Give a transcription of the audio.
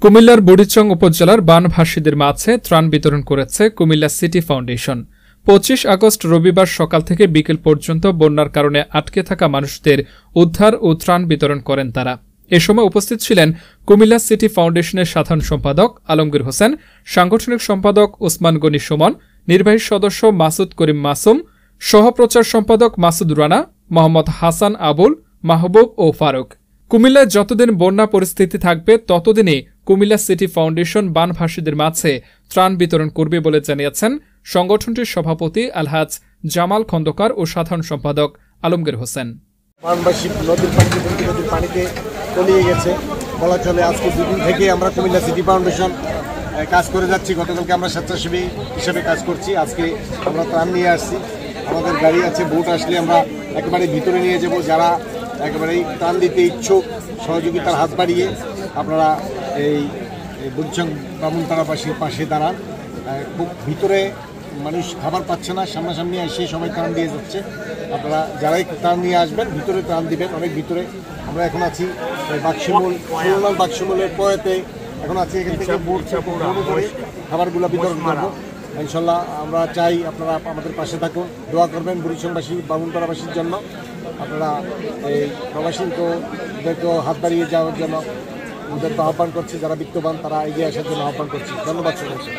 কুমিল্লার বুড়িচং উপজেলার বানভাসীদের মাঝে ত্রাণ বিতরণ করেছে কুমিল্লা সিটি ফাউন্ডেশন। ২৫ আগস্ট রবিবার সকাল থেকে বিকেল পর্যন্ত বন্যার কারণে আটকে থাকা মানুষদের উদ্ধার ও ত্রাণ বিতরণ করেন তারা। এ সময় উপস্থিত ছিলেন কুমিল্লা সিটি ফাউন্ডেশনের সাধারণ সম্পাদক আলমগীর হোসেন, সাংগঠনিক সম্পাদক ওসমান গনি সুমন, নির্বাহী সদস্য মাসুদ করিম মাসুম, সহপ্রচার সম্পাদক মাসুদ রানা, মোহাম্মদ হাসান আবুল, মাহবুব ও ফারুক। কুমিল্লায় যতদিন বন্যা পরিস্থিতি থাকবে ততদিনই কুমিল্লা সিটি ফাউন্ডেশন বানভাসীদের মাঝে ত্রাণ বিতরণ করবে বলে জানিয়েছেন সংগঠনটির সভাপতি আলহাজ জামাল খন্দকার ও সাধারণ সম্পাদক আলমগীর হোসেন। বানভাসী নদীর পানিতে তলিয়ে গেছে বলা চলে। আজকে দুদিন থেকে আমরা কুমিল্লা সিটি ফাউন্ডেশন কাজ করে যাচ্ছি। গতকালকে আমরা স্বেচ্ছাসেবী হিসেবে কাজ করছি। আজকে আমরা ত্রাণ নিয়ে আসছি, আমাদের গাড়ি আছে, বোট আসলে আমরা একেবারে ভিতরে নিয়ে যাব। যারা একেবারেই ত্রাণ দিতে ইচ্ছুক সহযোগিতার হাত বাড়িয়ে আপনারা এই বুড়িচং বামুনপাড়াবাসীর পাশে দাঁড়ান। খুব ভিতরে মানুষ খাবার পাচ্ছে না, সামনাসামনি এসে সবাই ত্রাণ দিয়ে যাচ্ছে। আপনারা যারাই ত্রাণ নিয়ে আসবেন ভিতরে ত্রাণ দিবেন। অনেক ভিতরে আমরা এখন আছি বাক্সমূল, ষোলনাল বাক্সমূলের পয়েতে এখন আছি। এখান থেকে বোট করে খাবারগুলো বিতরণ করবো ইনশাল্লাহ। আমরা চাই আপনারা আমাদের পাশে থাকুন, দোয়া করবেন বুড়িচংবাসী বামুনপাড়াবাসীর জন্য। আপনারা এই প্রবাসীদেরকেও হাত বাড়িয়ে যাওয়ার জন্য ওদেরকে আহ্বান করছি। যারা বিত্তবান তারা এগিয়ে আসার জন্য আহ্বান করছি। ধন্যবাদ সবাইকে।